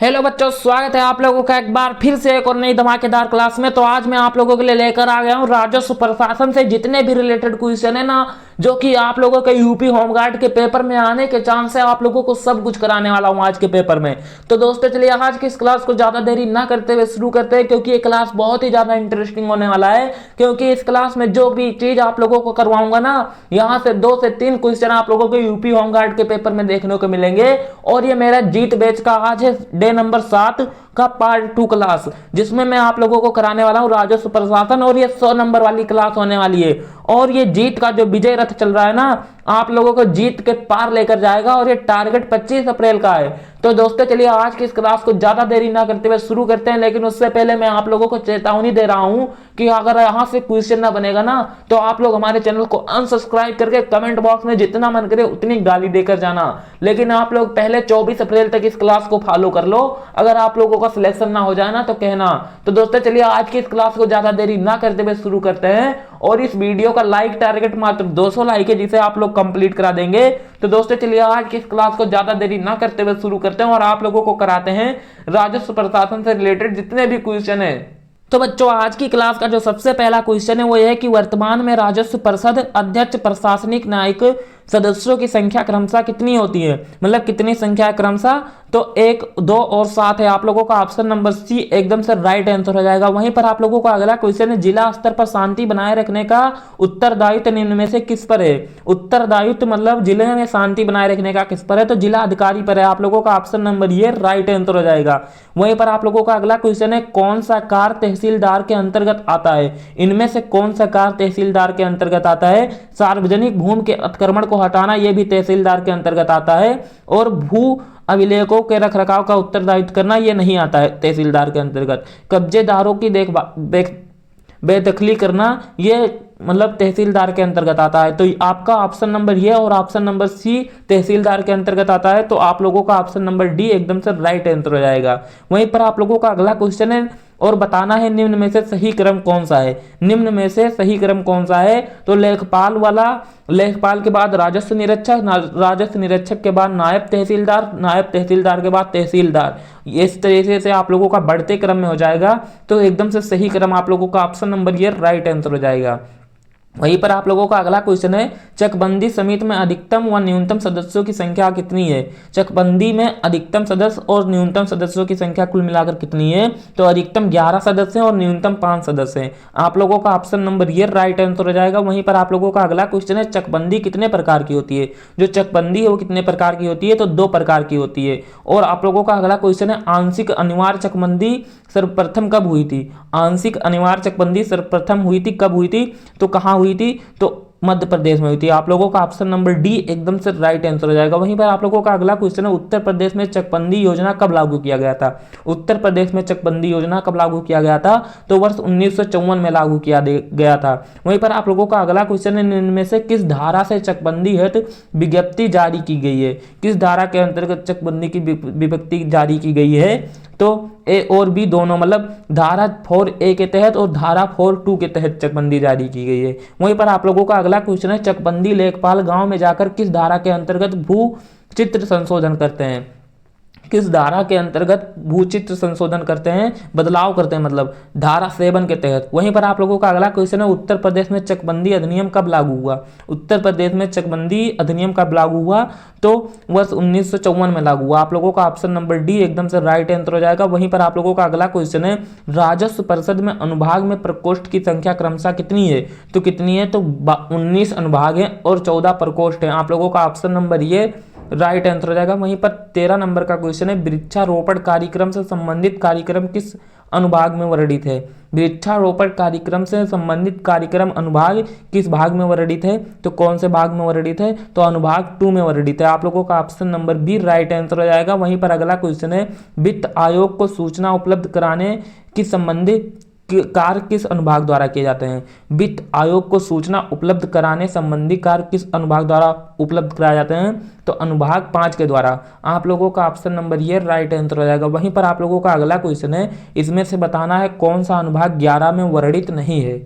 Hello बच्चों, स्वागत है आप लोगों का एक बार फिर से एक और नई धमाकेदार क्लास में। तो आज मैं आप लोगों के लिए लेकर आ गया हूँ राजस्व प्रशासन से जितने भी रिलेटेड क्वेश्चन है ना, जो कि आप लोगों के यूपी होमगार्ड के पेपर में आने के चांस है। आप लोगों को सब कुछ कराने वाला हूँ आज के पेपर में। तो दोस्तों चलिए आज की इस क्लास को ज्यादा देरी ना करते हुए शुरू करते हैं, क्योंकि ये क्लास बहुत ही ज्यादा इंटरेस्टिंग होने वाला है। क्योंकि इस क्लास में जो भी चीज आप लोगों को करवाऊंगा ना, यहाँ से 2 से 3 क्वेश्चन आप लोगों को यूपी होमगार्ड के पेपर में देखने को मिलेंगे। और ये मेरा जीत बैच का आज है डे नंबर 7 का पार्ट 2 क्लास, जिसमें मैं आप लोगों को कराने वाला हूं राजस्व प्रशासन। और ये 100 नंबर वाली क्लास होने वाली है। और ये जीत का जो विजय रथ चल रहा है ना, आप लोगों को जीत के पार लेकर जाएगा। और ये टारगेट 25 अप्रैल का है। तो दोस्तों चलिए आज की इस क्लास को ज्यादा देरी ना करते हुए शुरू करते हैं। लेकिन उससे पहले मैं आप लोगों को चेतावनी दे रहा हूं कि अगर यहां से क्वेश्चन ना बनेगा ना, तो आप लोग हमारे चैनल को अनसब्सक्राइब करके कमेंट बॉक्स में जितना मन करे उतनी गाली देकर जाना। लेकिन आप लोग पहले 24 अप्रैल तक इस क्लास को फॉलो कर लो। अगर आप लोगों का सिलेक्शन ना हो जाए ना तो कहना। तो दोस्तों चलिए आज की इस क्लास को ज्यादा देरी ना करते हुए शुरू करते हैं। और इस वीडियो का लाइक टारगेट मात्र 200 लाइक है, जिसे आप लोग कंप्लीट करा देंगे। तो दोस्तों चलिए आज की इस क्लास को ज्यादा देरी ना करते हुए शुरू करते हैं और आप लोगों को कराते हैं राजस्व प्रशासन से रिलेटेड जितने भी क्वेश्चन है। तो बच्चों आज की क्लास का जो सबसे पहला क्वेश्चन है वो यह है कि वर्तमान में राजस्व परिषद अध्यक्ष प्रशासनिक न्यायिक सदस्यों की संख्या क्रमशः कितनी होती है, मतलब कितनी संख्या है क्रमशः। तो 1, 2 और 7 है। आप लोगों का ऑप्शन नंबर सी एकदम से राइट आंसर हो जाएगा। वहीं पर आप लोगों का अगला क्वेश्चन है जिला स्तर पर शांति बनाए रखने का उत्तरदायित्व निम्न में से किस पर है। उत्तरदायित्व मतलब जिले में शांति बनाए रखने का किस पर है, तो जिला अधिकारी पर है। आप लोगों का ऑप्शन नंबर ये राइट आंसर हो जाएगा। वहीं पर आप लोगों का अगला क्वेश्चन है कौन सा कार्य तहसीलदार के अंतर्गत आता है। इनमें से कौन सा कार्य तहसीलदार के अंतर्गत आता है। सार्वजनिक भूमि के अतिक्रमण को हटाना यह भी तहसीलदार के अंतर्गत आता है। और भू अभिलेखों के रखरखाव का उत्तरदायित्व करना यह नहीं आता है तहसीलदार के अंतर्गत। कब्जेदारों की बेदखली करना यह मतलब तहसीलदार के अंतर्गत आता है। तो आपका ऑप्शन नंबर ये और ऑप्शन नंबर सी तहसीलदार के अंतर्गत आता है। तो आप लोगों का ऑप्शन नंबर डी एकदम से राइट आंसर हो जाएगा। वहीं पर आप लोगों का अगला क्वेश्चन है और बताना है निम्न में से सही क्रम कौन सा है। निम्न में से सही क्रम कौन सा है, तो लेखपाल वाला, लेखपाल के बाद राजस्व निरीक्षक, राजस्व निरीक्षक के बाद नायब तहसीलदार, नायब तहसीलदार के बाद तहसीलदार, इस तरीके से आप लोगों का बढ़ते क्रम में हो जाएगा। तो एकदम से सही क्रम आप लोगों का ऑप्शन नंबर ये राइट आंसर हो जाएगा। वहीं पर आप लोगों का अगला क्वेश्चन है चकबंदी समिति में अधिकतम व न्यूनतम सदस्यों की संख्या कितनी है। चकबंदी में अधिकतम सदस्य और न्यूनतम सदस्यों की संख्या कुल मिलाकर कितनी है, तो अधिकतम 11 सदस्य हैं और न्यूनतम 5 सदस्य हैं। आप लोगों का ऑप्शन नंबर ये राइट आंसर हो जाएगा। वहीं पर आप लोगों का अगला क्वेश्चन है चकबंदी कितने प्रकार की होती है। जो चकबंदी है वो कितने प्रकार की होती है, तो 2 प्रकार की होती है। और आप लोगों का अगला क्वेश्चन है आंशिक अनिवार्य चकबंदी सर्वप्रथम कब हुई थी। आंशिक अनिवार्य चकबंदी सर्वप्रथम हुई थी, कब हुई थी, तो कहां हुई थी, तो मध्य प्रदेश में हुई थी। आप लोगों का ऑप्शन नंबर डी एकदम से राइट आंसर हो जाएगा। वहीं पर आप लोगों का अगला क्वेश्चन है उत्तर प्रदेश में चकबंदी योजना कब लागू किया गया था। उत्तर प्रदेश में चकबंदी योजना कब लागू किया गया था, तो वर्ष 1954 में लागू किया गया था। वहीं पर आप लोगों का अगला क्वेश्चन है इनमें से किस धारा से चकबंदी हेतु विज्ञप्ति जारी की गई है। किस धारा के अंतर्गत चकबंदी की विज्ञप्ति जारी की गई है, तो ए और बी दोनों, मतलब धारा 4A के तहत और धारा 4(2) के तहत चकबंदी जारी की गई है। वहीं पर आप लोगों का अगला क्वेश्चन है चकबंदी लेखपाल गांव में जाकर किस धारा के अंतर्गत भू चित्र संशोधन करते हैं। किस धारा के अंतर्गत भूचित्र संशोधन करते हैं, बदलाव करते हैं, मतलब धारा 7 के तहत। वहीं पर आप लोगों का अगला क्वेश्चन है उत्तर प्रदेश में चकबंदी अधिनियम कब लागू हुआ। उत्तर प्रदेश में चकबंदी अधिनियम कब लागू हुआ, तो वर्ष 1954 में लागू हुआ। आप लोगों का ऑप्शन नंबर डी एकदम से राइट आंसर हो जाएगा। वहीं पर आप लोगों का अगला क्वेश्चन है राजस्व परिषद में अनुभाग में प्रकोष्ठ की संख्या क्रमशः कितनी है, तो कितनी है, तो 19 अनुभाग है और 14 प्रकोष्ठ है। आप लोगों का ऑप्शन नंबर ये राइट आंसर हो जाएगा। वहीं पर 13 नंबर का क्वेश्चन है वृक्षारोपण कार्यक्रम से संबंधित कार्यक्रम किस अनुभाग में वर्णित है। वृक्षारोपण कार्यक्रम से संबंधित कार्यक्रम अनुभाग किस भाग में वर्णित है, तो कौन से भाग में वर्णित है, तो अनुभाग 2 में वर्णित है। आप लोगों का option number B right answer हो जाएगा। वहीं पर अगला क्वेश्चन है वित्त आयोग को सूचना उपलब्ध कराने की संबंधित कार्य किस अनुभाग द्वारा किए जाते हैं। वित्त आयोग को सूचना उपलब्ध कराने संबंधी कार्य किस अनुभाग द्वारा उपलब्ध कराए जाते हैं, तो अनुभाग 5 के द्वारा। आप लोगों का ऑप्शन नंबर ये राइट आंसर हो जाएगा। वहीं पर आप लोगों का अगला क्वेश्चन है इसमें से बताना है कौन सा अनुभाग 11 में वर्णित नहीं है।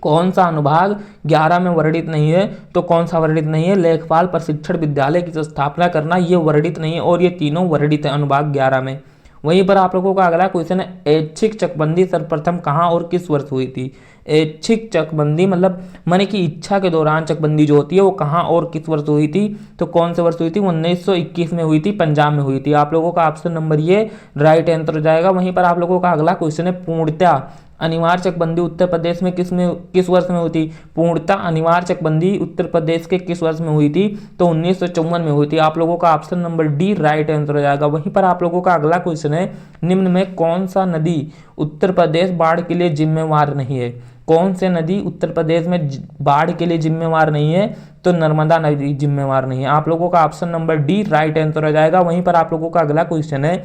कौन सा अनुभाग 11 में वर्णित नहीं है, तो कौन सा वर्णित नहीं है, लेखपाल प्रशिक्षण विद्यालय की स्थापना करना, ये वर्णित नहीं है। और ये तीनों वर्णित है अनुभाग 11 में। वहीं पर आप लोगों का अगला क्वेश्चन है, ऐच्छिक चकबंदी सर्वप्रथम कहाँ और किस वर्ष हुई थी। ऐच्छिक चकबंदी मतलब माने कि इच्छा के दौरान चकबंदी जो होती है वो कहाँ और किस वर्ष हुई थी, तो कौन से वर्ष हुई थी, 1921 में हुई थी, पंजाब में हुई थी। आप लोगों का ऑप्शन नंबर ये राइट आंसर हो जाएगा। वहीं पर आप लोगों का अगला क्वेश्चन है, पूर्णतः अनिवार्य चकबंदी उत्तर प्रदेश में किस वर्ष में हुई थी। पूर्णतः अनिवार्य चकबंदी उत्तर प्रदेश के किस वर्ष में हुई थी, तो 1954 में हुई थी। आप लोगों का option number D right answer हो जाएगा। वहीं पर आप लोगों का अगला क्वेश्चन है, निम्न में कौन सा नदी उत्तर प्रदेश बाढ़ के लिए जिम्मेवार नहीं है। कौन से नदी उत्तर प्रदेश में बाढ़ के लिए जिम्मेवार नहीं है, तो नर्मदा नदी जिम्मेवार नहीं है। आप लोगों का option number D right answer हो जाएगा। वहीं पर आप लोगों का अगला क्वेश्चन है,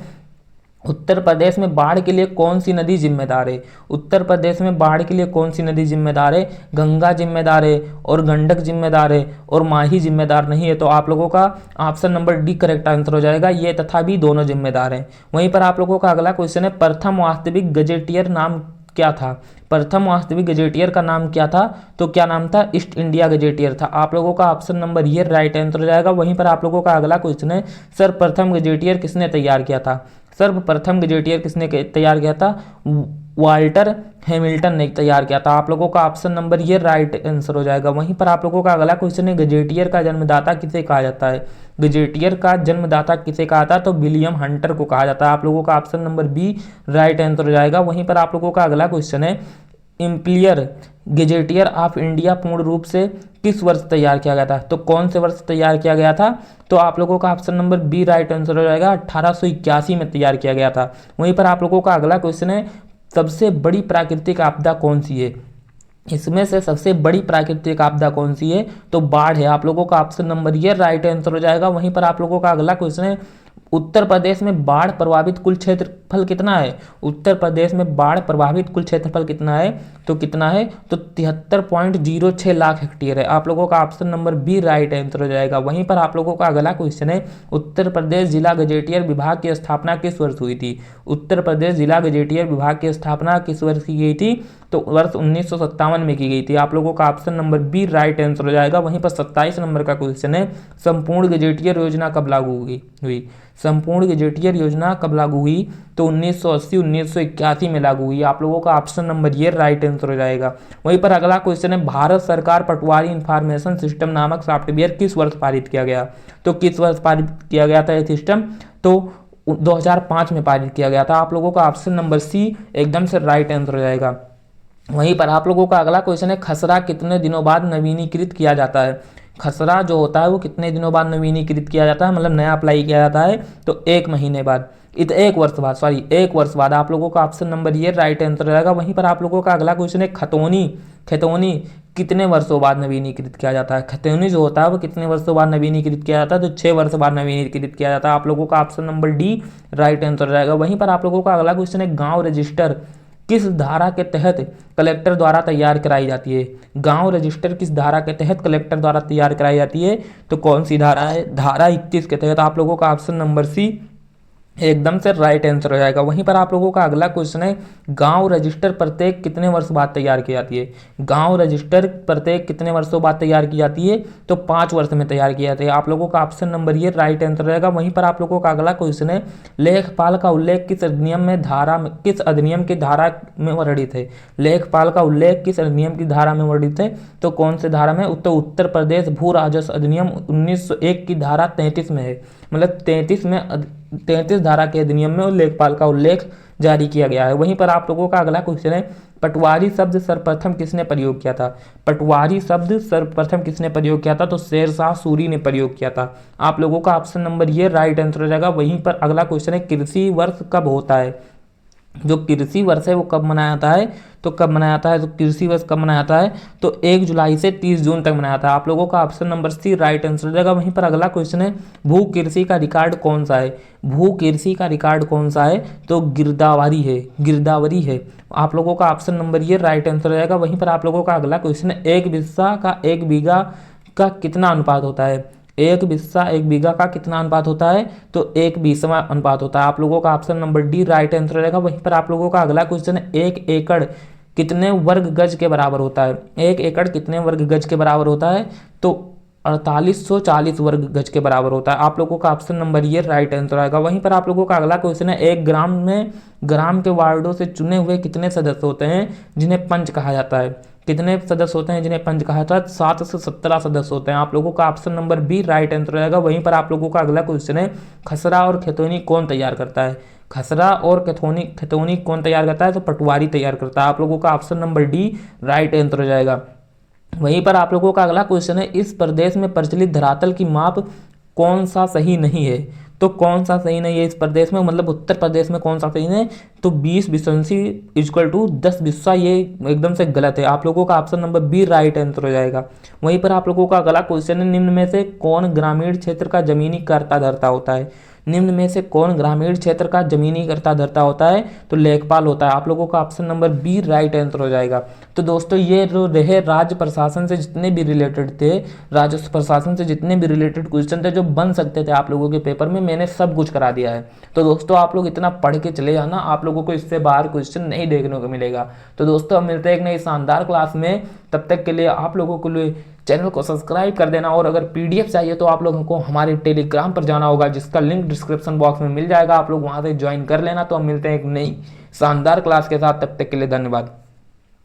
उत्तर प्रदेश में बाढ़ के लिए कौन सी नदी जिम्मेदार है। उत्तर प्रदेश में बाढ़ के लिए कौन सी नदी जिम्मेदार है, गंगा जिम्मेदार है और गंडक जिम्मेदार है और माही जिम्मेदार नहीं है। तो आप लोगों का option number D correct answer हो जाएगा, ये तथा भी दोनों जिम्मेदार हैं। वहीं पर आप लोगों का अगला क्वेश्चन है, प्रथम वास्तविक गजेटियर नाम क्या था। प्रथम वास्तविक गजेटियर का नाम क्या था, तो क्या नाम था, ईस्ट इंडिया गजेटियर था। आप लोगों का ऑप्शन नंबर ये राइट आंसर हो जाएगा। वहीं पर आप लोगों का अगला क्वेश्चन है, सर्वप्रथम गजेटियर किसने तैयार किया था। सर्वप्रथम गजेटियर किसने तैयार किया था, वाल्टर हैमिल्टन ने तैयार किया था। आप लोगों का ऑप्शन नंबर ये राइट आंसर हो जाएगा। वहीं पर आप लोगों का अगला क्वेश्चन है, गजेटियर का जन्मदाता किसे कहा जाता है। गजेटियर का जन्मदाता किसे कहा था, तो विलियम हंटर को कहा जाता है। आप लोगों का option number B right answer हो जाएगा। वहीं पर आप लोगों का अगला क्वेश्चन है, इम्पीरियल गजेटियर ऑफ इंडिया पूर्ण रूप से किस वर्ष तैयार किया गया था, तो कौन से वर्ष तैयार किया गया था, तो आप लोगों का option number B right answer हो जाएगा। 1881 में तैयार किया गया था। वहीं पर आप लोगों का अगला क्वेश्चन है, सबसे बड़ी प्राकृतिक आपदा कौन सी है। इसमें से सबसे बड़ी प्राकृतिक आपदा कौन सी है, तो बाढ़ है। आप लोगों का ऑप्शन नंबर ये राइट आंसर हो जाएगा। वहीं पर आप लोगों का अगला क्वेश्चन है, उत्तर प्रदेश में बाढ़ प्रभावित कुल क्षेत्रफल कितना है। उत्तर प्रदेश में बाढ़ प्रभावित कुल क्षेत्रफल कितना है, तो कितना है, तो 73.06 लाख हेक्टेयर है। आप लोगों का option number B right answer हो जाएगा। वहीं पर आप लोगों का अगला क्वेश्चन है, उत्तर प्रदेश जिला गजेटियर विभाग की स्थापना किस वर्ष हुई थी। उत्तर प्रदेश जिला गजेटियर विभाग की स्थापना किस वर्ष की गई थी, तो वर्ष 1957 में की गई थी। आप लोगों का option number B right answer हो जाएगा। वहीं पर 27 नंबर का क्वेश्चन है, संपूर्ण गजेटियर योजना कब लागू हुई। संपूर्ण गजेटियर योजना कब लागू हुई, तो 1980-1981 में लागू हुई। आप लोगों का ऑप्शन नंबर ये राइट आंसर हो जाएगा। वहीं पर अगला क्वेश्चन है, भारत सरकार पटवारी इंफॉर्मेशन सिस्टम नामक सॉफ्टवेयर किस वर्ष पारित किया गया, तो किस वर्ष पारित किया गया था यह सिस्टम, तो 2005 में पारित किया गया था। आप लोगों का ऑप्शन नंबर सी एकदम से राइट आंसर हो जाएगा। वहीं पर आप लोगों का अगला क्वेश्चन है, खसरा कितने दिनों बाद नवीनीकृत किया जाता है। खसरा जो होता है वो कितने दिनों बाद नवीनीकृत किया जाता है, मतलब नया अप्लाई किया जाता है, तो 1 महीने बाद, 1 वर्ष बाद, 1 वर्ष बाद। आप लोगों का ऑप्शन नंबर ये राइट आंसर रहेगा। वहीं पर आप लोगों का अगला क्वेश्चन है, खतौनी कितने वर्षों बाद नवीनीकृत किया जाता है। खतौनी जो होता है वो कितने वर्षों बाद नवीनीकृत किया जाता है, तो 6 वर्ष बाद नवीनीकृत किया जाता है। आप लोगों का option number D right answer रहेगा। वहीं पर आप लोगों का अगला क्वेश्चन है, गाँव रजिस्टर किस धारा के तहत कलेक्टर द्वारा तैयार कराई जाती है। गांव रजिस्टर किस धारा के तहत कलेक्टर द्वारा तैयार कराई जाती है, तो कौन सी धारा है, धारा 21 के तहत। आप लोगों का ऑप्शन नंबर सी एकदम से राइट आंसर हो जाएगा। वहीं पर आप लोगों का अगला क्वेश्चन है, गांव रजिस्टर प्रत्येक कितने वर्ष बाद तैयार की जाती है। गांव रजिस्टर प्रत्येक कितने वर्षों बाद तैयार की जाती है, तो 5 वर्ष में तैयार की जाती है। आप लोगों का ऑप्शन नंबर ये राइट आंसर रहेगा। वहीं पर आप लोगों का अगला क्वेश्चन है, लेखपाल का उल्लेख किस अधिनियम की धारा में वर्णित है। लेखपाल का उल्लेख किस अधिनियम की धारा में वर्णित है, तो कौन से धारा में, तो उत्तर प्रदेश भू राजस्व अधिनियम 1901 की धारा 33 में है। मतलब 33 धारा के अधिनियम में लेखपाल का उल्लेख जारी किया गया है। वहीं पर आप लोगों का अगला क्वेश्चन है, पटवारी शब्द सर्वप्रथम किसने प्रयोग किया था। पटवारी शब्द सर्वप्रथम किसने प्रयोग किया था, तो शेरशाह सूरी ने प्रयोग किया था। आप लोगों का ऑप्शन नंबर ये राइट आंसर हो जाएगा। वहीं पर अगला क्वेश्चन है, कृषि वर्ष कब होता है। जो कृषि वर्ष है वो कब मनाया जाता है, तो कब मनाया जाता है, तो कृषि वर्ष कब मनाया जाता है, तो 1 जुलाई से 30 जून तक मनाया जाता है। आप लोगों का option number C right answer हो जाएगा। वहीं पर अगला क्वेश्चन है, भू कृषि का रिकॉर्ड कौन सा है। भू कृषि का रिकॉर्ड कौन सा है, तो गिरदावरी है। आप लोगों का ऑप्शन नंबर ये राइट आंसर हो जाएगा। वहीं पर आप लोगों का अगला क्वेश्चन है, 1 बिस्सा का 1 बीघा का कितना अनुपात होता है। 1 बिस्सा 1 बीघा का कितना अनुपात होता है, तो 1/20वां अनुपात होता है। आप लोगों का option number D right answer रहेगा। वहीं पर आप लोगों का अगला क्वेश्चन है, 1 एकड़ कितने वर्ग गज के बराबर होता है। 1 एकड़ कितने वर्ग गज के बराबर होता है, तो 4840 वर्ग गज के बराबर होता है। आप लोगों का ऑप्शन नंबर ये राइट आंसर आएगा। वहीं पर आप लोगों का अगला क्वेश्चन है, एक ग्राम में ग्राम के वार्डों से चुने हुए कितने सदस्य होते हैं जिन्हें पंच कहा जाता है? कितने सदस्य होते हैं जिन्हें पंच कहा जाता है? 7 से 17 सदस्य होते हैं। आप लोगों का option number B right answer आएगा। वहीं पर आप लोगों का अगला क्वेश्चन है, खसरा और खैतौनी कौन तैयार करता है? खसरा और खैतौनी कौन तैयार करता है? तो पटवारी तैयार करता है। आप लोगों का option number D right answer हो जाएगा। वहीं पर आप लोगों का अगला क्वेश्चन है, इस प्रदेश में प्रचलित धरातल की माप कौन सा सही नहीं है? तो कौन सा सही नहीं है इस प्रदेश में, मतलब उत्तर प्रदेश में कौन सा सही नहीं है? तो 20 बिसंसी इक्वल टू 10 बिस्सा, ये एकदम से गलत है। आप लोगों का option number B right answer हो जाएगा। वहीं पर आप लोगों का अगला क्वेश्चन है, निम्न में से कौन ग्रामीण क्षेत्र का जमीनी कर्ता धर्ता होता है? निम्न में से कौन ग्रामीण क्षेत्र का जमीनी कर्ता धर्ता होता है? तो लेखपाल होता है। आप लोगों का option number B right answer हो जाएगा। तो दोस्तों ये जो रहे राज्य प्रशासन से जितने भी रिलेटेड थे, राजस्व प्रशासन से जितने भी रिलेटेड क्वेश्चन थे जो बन सकते थे आप लोगों के पेपर में, मैंने सब कुछ करा दिया है। तो दोस्तों आप लोग इतना पढ़ के चले जाना, आप लोगों को इससे बाहर क्वेश्चन नहीं देखने को मिलेगा। तो दोस्तों हम मिलते हैं एक नई शानदार क्लास में। तब तक के लिए आप लोगों के लिए चैनल को सब्सक्राइब कर देना, और अगर पीडीएफ चाहिए तो आप लोगों को हमारे टेलीग्राम पर जाना होगा, जिसका लिंक डिस्क्रिप्शन बॉक्स में मिल जाएगा। आप लोग वहां से ज्वाइन कर लेना। तो हम मिलते हैं एक नई शानदार क्लास के साथ। तब तक के लिए धन्यवाद।